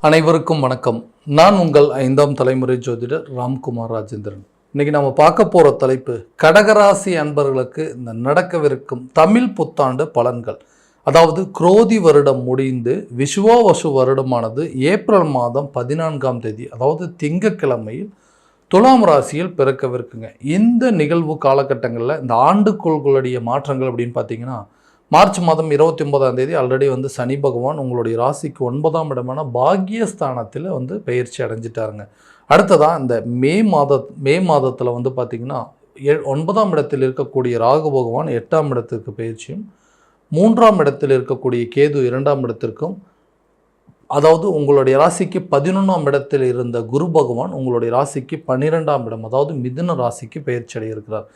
அனைவருக்கும் வணக்கம். நான் உங்கள் 5ஆம் தலைமுறை ஜோதிடர் ராம்குமார் ராஜேந்திரன். இன்னைக்கு நம்ம பார்க்க போகிற தலைப்பு கடகராசி அன்பர்களுக்கு இந்த நடக்கவிருக்கும் தமிழ் புத்தாண்டு பலன்கள். அதாவது குரோதி வருடம் முடிந்து விசுவாவசு வருடமானது ஏப்ரல் மாதம் 14ஆம் தேதி, அதாவது திங்கட்கிழமையில் துலாம் ராசியில் பிறக்கவிருக்குங்க. இந்த நிகழ்வு காலகட்டங்களில் இந்த ஆண்டுக்குள்களுடைய மாற்றங்கள் அப்படின்னு பார்த்தீங்கன்னா, மார்ச் மாதம் 29ஆம் தேதி ஆல்ரெடி சனி பகவான் உங்களுடைய ராசிக்கு 9ஆம் இடமான பாக்கியஸ்தானத்தில் பயிற்சி அடைஞ்சிட்டாருங்க. அடுத்ததான் இந்த மே மாதத்தில் பார்த்தீங்கன்னா 9ஆம் இடத்தில் இருக்கக்கூடிய ராகு பகவான் 8ஆம் இடத்திற்கு பயிற்சியும், 3ஆம் இடத்தில் இருக்கக்கூடிய கேது 2ஆம் இடத்திற்கும், அதாவது உங்களுடைய ராசிக்கு 11ஆம் இடத்தில் இருந்த குரு பகவான் உங்களுடைய ராசிக்கு 12ஆம் இடம், அதாவது மிதுன ராசிக்கு பயிற்சி அடைய இருக்கிறார்.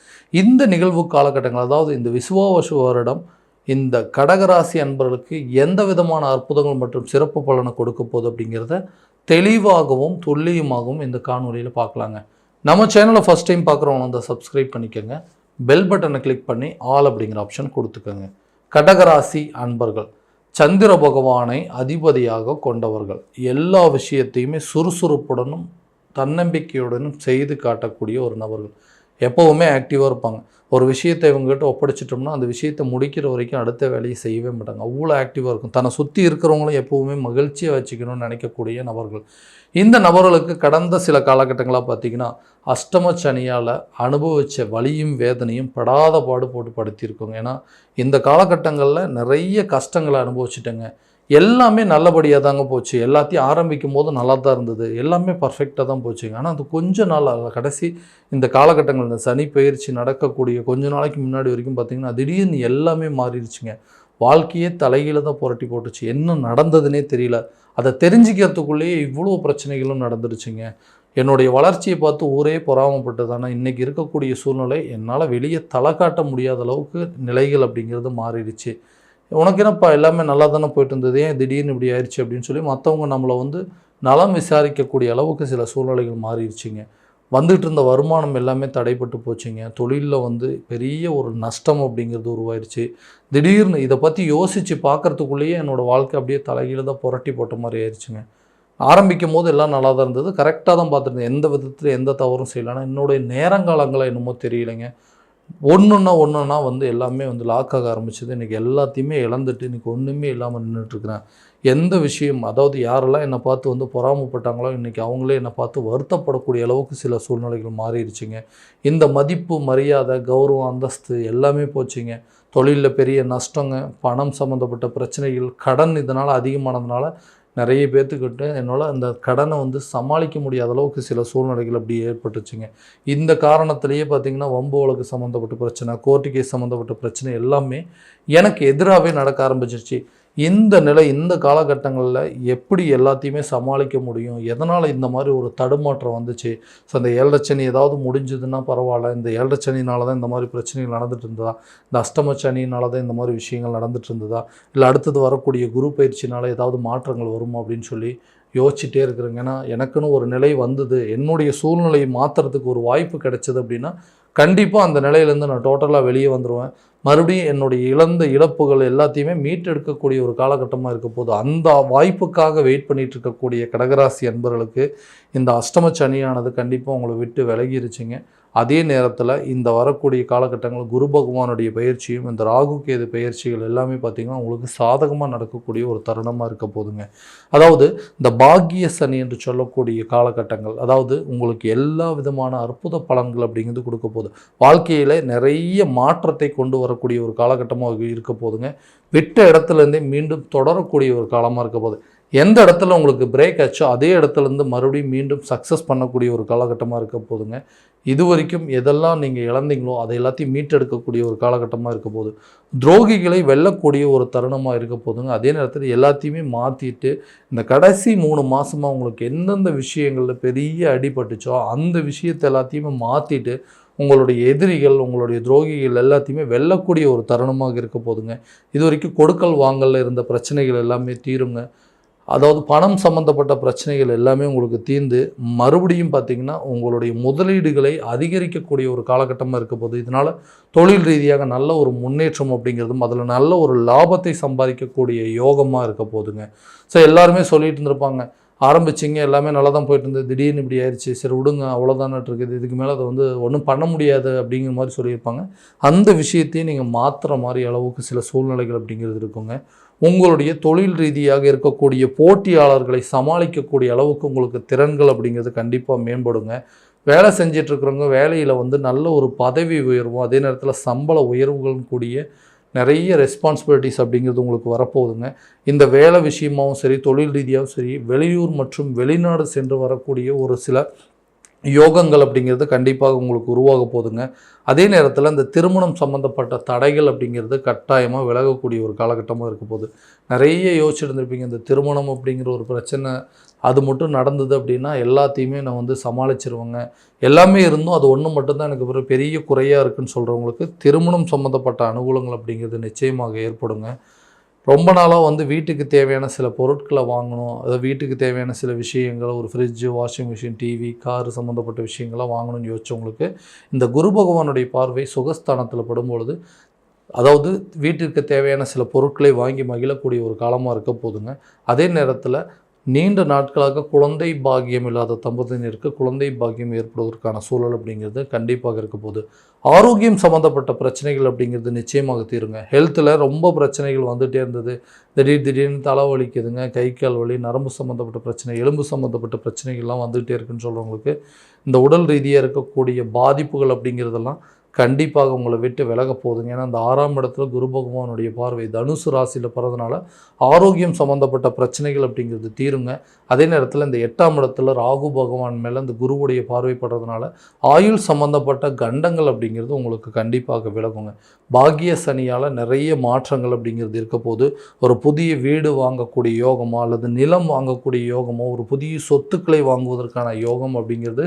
இந்த நிகழ்வு காலகட்டங்கள், அதாவது இந்த விசுவாவசு வருடம் இந்த கடகராசி அன்பர்களுக்கு எந்த விதமான அற்புதங்கள் மற்றும் சிறப்பு பலனை கொடுக்க போகுது அப்படிங்கிறத தெளிவாகவும் துல்லியமாகவும் இந்த காணொலியில் பார்க்கலாங்க. நம்ம சேனலை ஃபஸ்ட் டைம் பார்க்குறவங்க சப்ஸ்கிரைப் பண்ணிக்கோங்க, பெல் பட்டனை கிளிக் பண்ணி ஆல் அப்படிங்கிற ஆப்ஷன் கொடுத்துக்கோங்க. கடகராசி அன்பர்கள் சந்திர பகவானை அதிபதியாக கொண்டவர்கள். எல்லா விஷயத்தையுமே சுறுசுறுப்புடனும் தன்னம்பிக்கையுடனும் செய்து காட்டக்கூடிய ஒரு நபர்கள். எப்போவுமே ஆக்டிவாக இருப்பாங்க. ஒரு விஷயத்தை இவங்ககிட்ட ஒப்படைச்சிட்டோம்னா அந்த விஷயத்தை முடிக்கிற வரைக்கும் அடுத்த வேலையை செய்யவே மாட்டாங்க. அவ்வளோ ஆக்டிவாக இருக்கும். தன்னை சுற்றி இருக்கிறவங்களும் எப்போவுமே மகிழ்ச்சியாக வச்சுக்கணும்னு நினைக்கக்கூடிய நபர்கள். இந்த நபர்களுக்கு கடந்த சில காலகட்டங்களாக பார்த்திங்கன்னா அஷ்டம சனியால் அனுபவித்த வலியும் வேதனையும் படாத பாடு போட்டு படுத்தியிருக்கோங்க. ஏன்னா இந்த காலகட்டங்களில் நிறைய கஷ்டங்களை அனுபவிச்சுட்டேங்க. எல்லாமே நல்லபடியாக தாங்க போச்சு. எல்லாத்தையும் ஆரம்பிக்கும் போது நல்லா தான் இருந்தது, எல்லாமே பர்ஃபெக்டாக தான் போச்சுங்க. ஆனால் அது கொஞ்ச நாள் கடைசி இந்த காலகட்டங்கள் இந்த சனி பயிற்சி நடக்கக்கூடிய கொஞ்ச நாளைக்கு முன்னாடி வரைக்கும் பார்த்திங்கன்னா திடீர்னு எல்லாமே மாறிடுச்சுங்க. வாழ்க்கையே தலைகீழ தான் புரட்டி போட்டுச்சு. என்ன நடந்ததுன்னே தெரியல. அதை தெரிஞ்சுக்கிறதுக்குள்ளேயே இவ்வளோ பிரச்சனைகளும் நடந்துருச்சுங்க. என்னுடைய வளர்ச்சியை பார்த்து ஊரே பொறாமப்பட்டது. ஆனால் இன்றைக்கி இருக்கக்கூடிய சூழ்நிலை என்னால் வெளியே தலை காட்ட முடியாத அளவுக்கு நிலைகள் அப்படிங்கிறது மாறிடுச்சு. உனக்கு என்னப்பா எல்லாமே நல்லா தானே போயிட்டு இருந்தது, ஏன் திடீர்னு இப்படி ஆயிடுச்சு அப்படின்னு சொல்லி மற்றவங்க நம்மளை நலம் விசாரிக்கக்கூடிய அளவுக்கு சில சூழ்நிலைகள் மாறிடுச்சிங்க. வந்துட்டு இருந்த வருமானம் எல்லாமே தடைப்பட்டு போச்சுங்க. தொழிலில் பெரிய ஒரு நஷ்டம் அப்படிங்கிறது உருவாயிருச்சு. திடீர்னு இதை பற்றி யோசித்து பார்க்குறதுக்குள்ளேயே என்னோடய வாழ்க்கை அப்படியே தலைகீழ தான் புரட்டி போட்ட மாதிரி ஆயிடுச்சுங்க. ஆரம்பிக்கும் போது எல்லாம் நல்லா தான் இருந்தது, கரெக்டாக தான் பார்த்துருந்தேன், எந்த விதத்தில் எந்த தவறும் செய்யலைன்னா என்னுடைய நேரங்காலங்களை என்னமோ தெரியலைங்க. ஒன்றுன்னா எல்லாமே லாக்காக ஆரம்பிச்சது. இன்றைக்கி எல்லாத்தையுமே இழந்துட்டு இன்றைக்கி ஒன்றுமே இல்லாமல் நின்றுட்டுருக்குறேன். எந்த விஷயம், அதாவது யாரெல்லாம் என்னை பார்த்து பொறாமப்பட்டாங்களோ இன்றைக்கி அவங்களே என்னை பார்த்து வருத்தப்படக்கூடிய அளவுக்கு சில சூழ்நிலைகள் மாறிடுச்சுங்க. இந்த மதிப்பு, மரியாதை, கௌரவம், அந்தஸ்து எல்லாமே போச்சுங்க. தொழிலில் பெரிய நஷ்டங்க, பணம் சம்மந்தப்பட்ட பிரச்சனைகள், கடன் இதனால் அதிகமானதுனால நிறைய பேர்த்துக்கிட்ட என்னால் அந்த கடனை சமாளிக்க முடியாத அளவுக்கு சில சூழ்நிலைகள் அப்படி ஏற்பட்டுச்சுங்க. இந்த காரணத்திலேயே பார்த்திங்கன்னா வம்பு வழக்கு சம்மந்தப்பட்ட பிரச்சனை, கோர்ட்டு கேஸ் சம்மந்தப்பட்ட பிரச்சனை எல்லாமே எனக்கு எதிராகவே நடக்க ஆரம்பிச்சிருச்சு. இந்த நிலை, இந்த காலகட்டங்களில் எப்படி எல்லாத்தையுமே சமாளிக்க முடியும், எதனால் இந்த மாதிரி ஒரு தடுமாற்றம் வந்துச்சு, ஸோ அந்த 7.5 சனி ஏதாவது முடிஞ்சதுன்னா பரவாயில்ல, இந்த 7.5 சனினால தான் இந்த மாதிரி பிரச்சனைகள் நடந்துட்டு இருந்ததா, இந்த அஷ்டம சனினால தான் இந்த மாதிரி விஷயங்கள் நடந்துட்டு இருந்ததா, இல்லை அடுத்தது வரக்கூடிய குரு பயிற்சினால் ஏதாவது மாற்றங்கள் வருமா அப்படின்னு சொல்லி யோசிச்சுட்டே இருக்கிறேங்க. ஏன்னா எனக்குன்னு ஒரு நிலை வந்தது, என்னுடைய சூழ்நிலையை மாற்றுறதுக்கு ஒரு வாய்ப்பு கிடைச்சது அப்படின்னா கண்டிப்பாக அந்த நிலையிலேருந்து நான் டோட்டலாக வெளியே வந்துடுவேன். மறுபடியும் என்னுடைய இழந்த இழப்புகள் எல்லாத்தையுமே மீட்டெடுக்கக்கூடிய ஒரு காலகட்டமாக இருக்க போது அந்த வாய்ப்புக்காக வெயிட் பண்ணிகிட்டு இருக்கக்கூடிய கடகராசி அன்பர்களுக்கு இந்த அஷ்டம சனியானது கண்டிப்பாக உங்களை விட்டு விலகிருச்சுங்க. அதே நேரத்தில் இந்த வரக்கூடிய காலகட்டங்கள் குரு பகவானுடைய பயிற்சியும் இந்த ராகு கேது பயிற்சிகள் எல்லாமே பார்த்திங்கன்னா உங்களுக்கு சாதகமாக நடக்கக்கூடிய ஒரு தருணமாக இருக்க போதுங்க. அதாவது இந்த பாக்கிய சனி என்று சொல்லக்கூடிய காலகட்டங்கள், அதாவது உங்களுக்கு எல்லா விதமான அற்புத பலன்கள் அப்படிங்கிறது கொடுக்க போகுது. வாழ்க்கையில் நிறைய மாற்றத்தை கொண்டு வரக்கூடிய ஒரு காலகட்டமாக இருக்க போதுங்க. விட்ட இடத்துலேருந்தே மீண்டும் தொடரக்கூடிய ஒரு காலமாக இருக்க போகுது. எந்த இடத்துல உங்களுக்கு பிரேக் ஆச்சோ அதே இடத்துலேருந்து மறுபடியும் மீண்டும் சக்ஸஸ் பண்ணக்கூடிய ஒரு காலகட்டமாக இருக்க போதுங்க. இது வரைக்கும் எதெல்லாம் நீங்கள் இழந்தீங்களோ அதை எல்லாத்தையும் மீட்டெடுக்கக்கூடிய ஒரு காலகட்டமாக இருக்க போகுது. துரோகிகளை வெல்லக்கூடிய ஒரு தருணமாக இருக்க போதுங்க. அதே நேரத்தில் எல்லாத்தையுமே மாற்றிட்டு இந்த கடைசி 3 மாதமாக உங்களுக்கு எந்தெந்த விஷயங்களில் பெரிய அடிபட்டுச்சோ அந்த விஷயத்தை எல்லாத்தையுமே மாற்றிட்டு உங்களுடைய எதிரிகள், உங்களுடைய துரோகிகள் எல்லாத்தையுமே வெல்லக்கூடிய ஒரு தருணமாக இருக்க போதுங்க. இது வரைக்கும் கொடுக்கல் வாங்கலில் இருந்த பிரச்சனைகள் எல்லாமே தீருங்க. அதாவது பணம் சம்மந்தப்பட்ட பிரச்சனைகள் எல்லாமே உங்களுக்கு தீர்ந்து மறுபடியும் பார்த்திங்கன்னா உங்களுடைய முதலீடுகளை அதிகரிக்கக்கூடிய ஒரு காலகட்டமாக இருக்க போது. இதனால் தொழில் ரீதியாக நல்ல ஒரு முன்னேற்றம் அப்படிங்கிறதும் அதில் நல்ல ஒரு லாபத்தை சம்பாதிக்கக்கூடிய யோகமாக இருக்க போதுங்க. ஸோ எல்லாருமே சொல்லிட்டு இருந்திருப்பாங்க, ஆரம்பிச்சிங்க எல்லாமே நல்லா தான் போயிட்டு இருந்தது, திடீர்னு இப்படி ஆயிடுச்சு, சரி விடுங்க அவ்வளோதானட்டு இருக்குது, இதுக்கு மேலே அதை வந்து ஒன்றும் பண்ண முடியாது அப்படிங்கிற மாதிரி சொல்லியிருப்பாங்க. அந்த விஷயத்தையும் நீங்கள் மாற்றுற மாதிரி அளவுக்கு சில சூழ்நிலைகள் அப்படிங்கிறது இருக்குங்க. உங்களுடைய தொழில் ரீதியாக இருக்கக்கூடிய போட்டியாளர்களை சமாளிக்கக்கூடிய அளவுக்கு உங்களுக்கு திறன்கள் அப்படிங்கிறது கண்டிப்பாக மேம்படுங்க. வேலை செஞ்சிட்ருக்கிறவங்க வேலையில் வந்து நல்ல ஒரு பதவி உயர்வும், அதே நேரத்தில் சம்பள உயர்வுகளும் கூடிய நிறைய ரெஸ்பான்சிபிலிட்டிஸ் அப்படிங்கிறது உங்களுக்கு வரப்போகுதுங்க. இந்த வேலை விஷயமாகவும் சரி, தொழில் ரீதியாகவும் சரி, வெளியூர் மற்றும் வெளிநாடு சென்று வரக்கூடிய ஒரு சில யோகங்கள் அப்படிங்கிறது கண்டிப்பாக உங்களுக்கு உருவாக போகுதுங்க. அதே நேரத்தில் இந்த திருமணம் சம்மந்தப்பட்ட தடைகள் அப்படிங்கிறது கட்டாயமாக விலகக்கூடிய ஒரு காலகட்டமாக இருக்க போகுது. நிறைய யோசிச்சுட்டு இருந்திருப்பீங்க, இந்த திருமணம் அப்படிங்கிற ஒரு பிரச்சனை அது மட்டும் நடந்தது அப்படின்னா எல்லாத்தையுமே நான் வந்து சமாளிச்சிருவேங்க, எல்லாமே இருந்தும் அது ஒன்று மட்டும்தான் எனக்கு ஒரு பெரிய குறையாக இருக்குதுன்னு சொல்கிறவங்களுக்கு திருமணம் சம்மந்தப்பட்ட அனுகூலங்கள் அப்படிங்கிறது நிச்சயமாக ஏற்படுங்க. ரொம்ப நாளாக வந்து வீட்டுக்கு தேவையான சில பொருட்களை வாங்கணும், அதாவது வீட்டுக்கு தேவையான சில விஷயங்கள், ஒரு fridge, washing machine, TV, car சம்மந்தப்பட்ட விஷயங்கள்லாம் வாங்கணும்னு யோசிச்சவங்களுக்கு இந்த குரு பகவானுடைய பார்வை சுகஸ்தானத்தில் படும்பொழுது, அதாவது வீட்டிற்கு தேவையான சில பொருட்களை வாங்கி மகிழக்கூடிய ஒரு காலமாக இருக்க போதுங்க. அதே நேரத்தில் நீண்ட நாட்களாக குழந்தை பாக்கியம் இல்லாத தம்பதியினருக்கு குழந்தை பாக்கியம் ஏற்படுவதற்கான சூழல் அப்படிங்கிறது கண்டிப்பாக இருக்க போகுது. ஆரோக்கியம் சம்மந்தப்பட்ட பிரச்சனைகள் அப்படிங்கிறது நிச்சயமாக தீருங்க. ஹெல்த்தில் ரொம்ப பிரச்சனைகள் வந்துகிட்டே இருந்தது, திடீர்னு தலை வலிக்குதுங்க, கை கால் வலி, நரம்பு சம்மந்தப்பட்ட பிரச்சனை, எலும்பு சம்மந்தப்பட்ட பிரச்சனைகள்லாம் வந்துகிட்டே இருக்குன்னு சொல்கிறவங்களுக்கு இந்த உடல் ரீதியாக இருக்கக்கூடிய பாதிப்புகள் அப்படிங்கிறதெல்லாம் கண்டிப்பாக உங்களை விட்டு விலக போகுதுங்க. ஏன்னா அந்த 6ஆம் இடத்துல குரு பகவானுடைய பார்வை தனுசு ராசியில் படுறதுனால ஆரோக்கியம் சம்மந்தப்பட்ட பிரச்சனைகள் அப்படிங்கிறது தீருங்க. அதே நேரத்தில் இந்த 8ஆம் இடத்துல ராகு பகவான் மேலே இந்த குருவுடைய பார்வைப்படுறதுனால ஆயுள் சம்மந்தப்பட்ட கண்டங்கள் அப்படிங்கிறது உங்களுக்கு கண்டிப்பாக விலகுங்க. பாக்கிய சனியால் நிறைய மாற்றங்கள் அப்படிங்கிறது இருக்க போது, ஒரு புதிய வீடு வாங்கக்கூடிய யோகமோ அல்லது நிலம் வாங்கக்கூடிய யோகமோ, ஒரு புதிய சொத்துக்களை வாங்குவதற்கான யோகம் அப்படிங்கிறது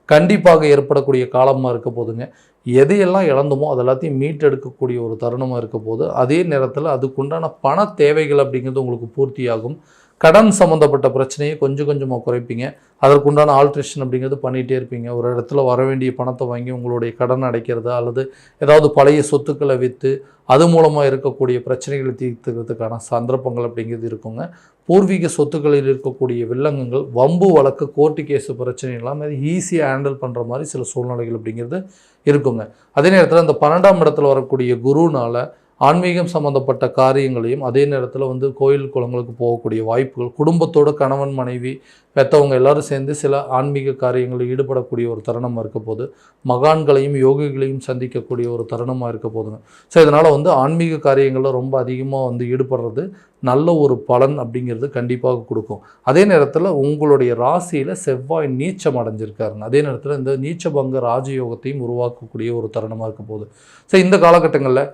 கண்டிப்பாக ஏற்படக்கூடிய காலமாக இருக்க போதுங்க. எதையெல்லாம் இழந்தோமோ அது எல்லாத்தையும் மீட்டெடுக்கக்கூடிய ஒரு தருணமாக இருக்க போது, அதே நேரத்தில் அதுக்குண்டான பண தேவைகள் அப்படிங்கிறது உங்களுக்கு பூர்த்தியாகும். கடன் சம்மந்தப்பட்ட பிரச்சனையை கொஞ்சம் கொஞ்சமாக குறைப்பீங்க, அதற்குண்டான ஆல்ட்ரேஷன் அப்படிங்கிறது பண்ணிகிட்டே இருப்பீங்க. ஒரு இடத்துல வர வேண்டிய பணத்தை வாங்கி உங்களுடைய கடன் அடைக்கிறதா அல்லது ஏதாவது பழைய சொத்துக்களை விற்று அது மூலமாக இருக்கக்கூடிய பிரச்சனைகளை தீர்த்துக்கிறதுக்கான சந்தர்ப்பங்கள் அப்படிங்கிறது இருக்குங்க. பூர்வீக சொத்துக்களில் இருக்கக்கூடிய வில்லங்கங்கள், வம்பு வழக்கு, கோர்ட்டு கேஸு பிரச்சனை எல்லாமே ஈஸியாக ஹேண்டில் பண்ணுற மாதிரி சில சூழ்நிலைகள் அப்படிங்கிறது இருக்குங்க. அதே நேரத்தில் இந்த 12ஆம் இடத்துல வரக்கூடிய குருனால் ஆன்மீகம் சம்மந்தப்பட்ட காரியங்களையும், அதே நேரத்தில் வந்து கோயில் குளங்களுக்கு போகக்கூடிய வாய்ப்புகள், குடும்பத்தோடு கணவன் மனைவி பெற்றவங்க எல்லோரும் சேர்ந்து சில ஆன்மீக காரியங்களில் ஈடுபடக்கூடிய ஒரு தருணமாக இருக்க போது, மகான்களையும் யோகிகளையும் சந்திக்கக்கூடிய ஒரு தருணமாக இருக்க போதுங்க. ஸோ இதனால் வந்து ஆன்மீக காரியங்களில் ரொம்ப அதிகமாக வந்து ஈடுபடுறது நல்ல ஒரு பலன் அப்படிங்கிறது கண்டிப்பாக கொடுக்கும். அதே நேரத்தில் உங்களுடைய ராசியில் செவ்வாய் நீச்சம் அடைஞ்சிருக்காருங்க. அதே நேரத்தில் இந்த நீச்சபங்க ராஜயோகத்தையும் உருவாக்கக்கூடிய ஒரு தருணமாக இருக்க போகுது. ஸோ இந்த காலகட்டங்களில்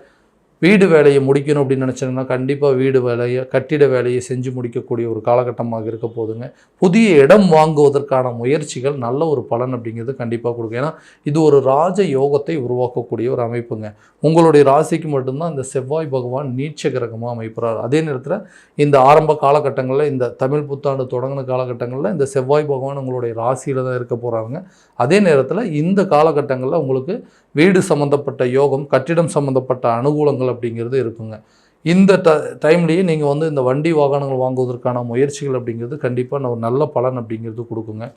வீடு வேலையை முடிக்கணும் அப்படின்னு நினச்சிங்கன்னா கண்டிப்பாக வீடு வேலையை, கட்டிட வேலையை செஞ்சு முடிக்கக்கூடிய ஒரு காலகட்டமாக இருக்க போதுங்க. புதிய இடம் வாங்குவதற்கான முயற்சிகள் நல்ல ஒரு பலன் அப்படிங்கிறது கண்டிப்பாக கொடுக்கும். ஏன்னா இது ஒரு ராஜ யோகத்தை உருவாக்கக்கூடிய ஒரு அமைப்புங்க. உங்களுடைய ராசிக்கு மட்டும்தான் இந்த செவ்வாய் பகவான் நீச்ச கிரகமாக அமைப்புறார். அதே நேரத்தில் இந்த ஆரம்ப காலகட்டங்களில், இந்த தமிழ் புத்தாண்டு தொடங்கின காலகட்டங்களில் இந்த செவ்வாய் பகவான் உங்களுடைய ராசியில் தான் இருக்க போகிறாங்க. அதே நேரத்தில் இந்த காலகட்டங்களில் உங்களுக்கு வீடு சம்மந்தப்பட்ட யோகம், கட்டிடம் சம்மந்தப்பட்ட அனுகூலங்கள் அப்படிங்கிறது இருக்குங்க. இந்த டைம்லேயே நீங்கள் வந்து இந்த வண்டி வாகனங்கள் வாங்குவதற்கான முயற்சிகள் அப்படிங்கிறது கண்டிப்பாக ஒரு நல்ல பலன் அப்படிங்கிறது கொடுக்குங்க.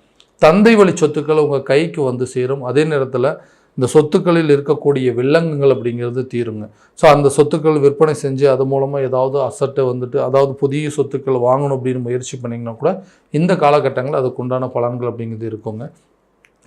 தந்தை வழி சொத்துக்கள் உங்கள் கைக்கு வந்து சேரும். அதே நேரத்தில் இந்த சொத்துக்களில் இருக்கக்கூடிய வில்லங்கங்கள் அப்படிங்கிறது தீருங்க. ஸோ அந்த சொத்துக்கள் விற்பனை செஞ்சு அது மூலமாக ஏதாவது அசட்டை வந்துட்டு, அதாவது புதிய சொத்துக்கள் வாங்கணும் அப்படின்னு முயற்சி பண்ணிங்கன்னா கூட இந்த காலகட்டங்களில் அதுக்குண்டான பலன்கள் அப்படிங்கிறது இருக்குங்க.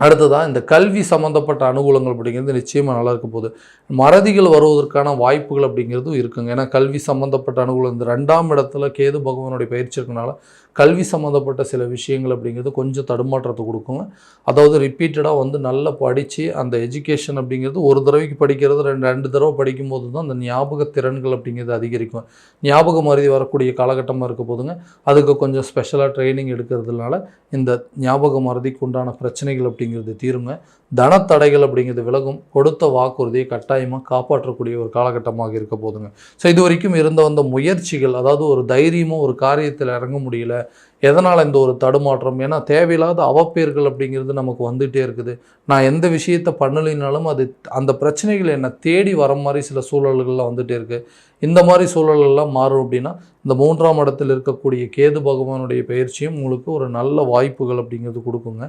அடுத்ததாக இந்த கல்வி சம்மந்தப்பட்ட அனுகூலங்கள் அப்படிங்கிறது நிச்சயமாக நல்லா இருக்க போகுது. மறதிகள் வருவதற்கான வாய்ப்புகள் அப்படிங்கிறதும் இருக்குங்க. ஏன்னா கல்வி சம்மந்தப்பட்ட அனுகூலம், இந்த 2ஆம் இடத்துல கேது பகவானுடைய பயிற்சி இருக்கனால கல்வி சம்மந்தப்பட்ட சில விஷயங்கள் அப்படிங்கிறது கொஞ்சம் தடுமாற்றத்தை கொடுக்குங்க. அதாவது ரிப்பீட்டடாக வந்து நல்லா படித்து அந்த எஜுகேஷன் அப்படிங்கிறது ஒரு தடவைக்கு படிக்கிறது 2 தடவை படிக்கும்போது தான் அந்த ஞாபக திறன்கள் அப்படிங்கிறது அதிகரிக்கும். ஞாபக மறதி வரக்கூடிய காலகட்டமாக இருக்க போதுங்க. அதுக்கு கொஞ்சம் ஸ்பெஷலாக ட்ரைனிங் எடுக்கிறதுனால இந்த ஞாபக மறதிக்கு உண்டான பிரச்சனைகள் அப்படிங்கிறது தீருங்க. தனத்தடைகள் அப்படிங்கிறது விலகும். கொடுத்த வாக்குறுதியை கட்டாயமாக காப்பாற்றக்கூடிய ஒரு காலகட்டமாக இருக்க போதுங்க. ஸோ இது வரைக்கும் வந்த முயற்சிகள், அதாவது ஒரு தைரியமாக ஒரு காரியத்தில் இறங்க முடியல, எதனால் இந்த ஒரு தடுமாற்றம், ஏன்னா தேவையில்லாத அவப்பேர்கள் அப்படிங்கிறது நமக்கு வந்துகிட்டே இருக்குது. நான் எந்த விஷயத்தை பண்ணலைனாலும் அது அந்த பிரச்சனைகள் என்னை தேடி வர மாதிரி சில சூழல்கள்லாம் வந்துகிட்டே இருக்குது. இந்த மாதிரி சூழலெல்லாம் மாறும் அப்படின்னா இந்த 3ஆம் இடத்தில் இருக்கக்கூடிய கேது பகவானுடைய பயிற்சியும் உங்களுக்கு ஒரு நல்ல வாய்ப்புகள் அப்படிங்கிறது கொடுக்குங்க.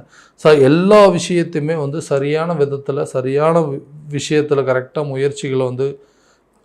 எல்லா விஷயத்தையுமே வந்து சரியான விதத்தில் சரியான விஷயத்தில் கரெக்டாக முயற்சிகளை வந்து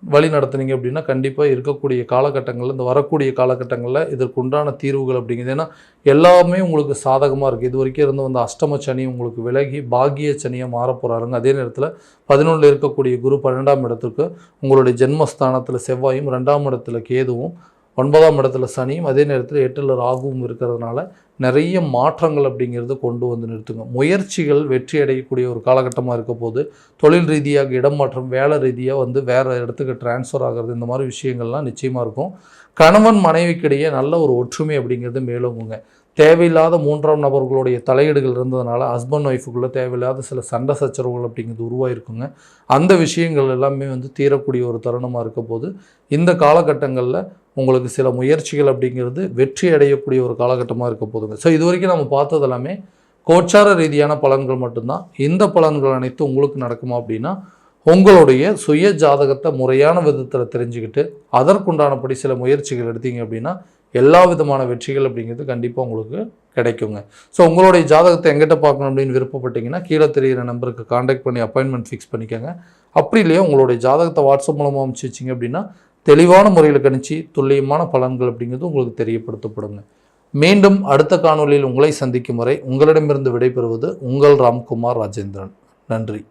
வழி நடத்துனீங்க அப்படின்னா கண்டிப்பாக இருக்கக்கூடிய காலகட்டங்களில் இந்த வரக்கூடிய காலகட்டங்களில் இதற்கு உண்டான தீர்வுகள் அப்படிங்கிறது ஏன்னா எல்லாமே உங்களுக்கு சாதகமாக இருக்குது. இது வரைக்கும் இருந்து வந்த அஷ்டம சனி உங்களுக்கு விலகி பாகிய சனியாக மாற போகிறாருங்க. அதே நேரத்தில் 11 இருக்கக்கூடிய குரு 12ஆம் இடத்துக்கு உங்களுடைய ஜென்மஸ்தானத்தில் செவ்வாயும் 2ஆம் இடத்துல கேதுவும் 9ஆம் இடத்துல சனியும் அதே நேரத்தில் 8ல் ராகுவும் இருக்கிறதுனால நிறைய மாற்றங்கள் அப்படிங்கிறது கொண்டு வந்து நிறுத்துங்க. முயற்சிகள் வெற்றி அடையக்கூடிய ஒரு காலகட்டமாக இருக்க போது தொழில் ரீதியாக இடம் மாற்றம் வேலை ரீதியாக வந்து வேறு இடத்துக்கு டிரான்ஸ்ஃபர் ஆகிறது இந்த மாதிரி விஷயங்கள்லாம் நிச்சயமாக இருக்கும். கணவன் மனைவிக்கிடையே நல்ல ஒரு ஒற்றுமை அப்படிங்கிறது மேலோங்குங்க. தேவையில்லாத 3ஆம் நபர்களுடைய தலையீடுகள் இருந்ததுனால ஹஸ்பண்ட் ஒய்ஃபுக்குள்ளே தேவையில்லாத சில சண்டை சச்சரவுகள் அப்படிங்கிறது உருவாயிருக்குங்க. அந்த விஷயங்கள் எல்லாமே வந்து தீரக்கூடிய ஒரு தருணமாக இருக்க போது இந்த காலகட்டங்களில் உங்களுக்கு சில முயற்சிகள் அப்படிங்கிறது வெற்றி அடையக்கூடிய ஒரு காலகட்டமாக இருக்க போதுங்க. இது வரைக்கும் நம்ம பார்த்தது எல்லாமே கோச்சார ரீதியான பலன்கள் மட்டும்தான். இந்த பலன்கள் அனைத்தும் உங்களுக்கு நடக்குமா அப்படின்னா உங்களுடைய சுய ஜாதகத்தை முறையான விதத்தில் தெரிஞ்சுக்கிட்டு அதற்குண்டானபடி சில முயற்சிகள் எடுத்தீங்க அப்படின்னா எல்லா விதமான வெற்றிகள் அப்படிங்கிறது கண்டிப்பாக உங்களுக்கு கிடைக்குங்க. உங்களுடைய ஜாதகத்தை எங்கிட்ட பார்க்கணும் அப்படின்னு விருப்பப்பட்டீங்கன்னா கீழே தெரிகிற நம்பருக்கு காண்டாக்ட் பண்ணி அப்பாயின்மெண்ட் ஃபிக்ஸ் பண்ணிக்கோங்க. அப்படி இல்லையா உங்களுடைய ஜாதகத்தை வாட்ஸ்அப் மூலமாக அனுப்பிச்சி வச்சிங்க அப்படின்னா தெளிவான முறையில் கணிச்சு துல்லியமான பலன்கள் அப்படிங்கிறது உங்களுக்கு தெரியப்படுத்தப்படுங்க. மீண்டும் அடுத்த காணொலியில் உங்களை சந்திக்கும் வரை உங்களிடமிருந்து விடைபெறுவது உங்கள் ராம்குமார் ராஜேந்திரன். நன்றி.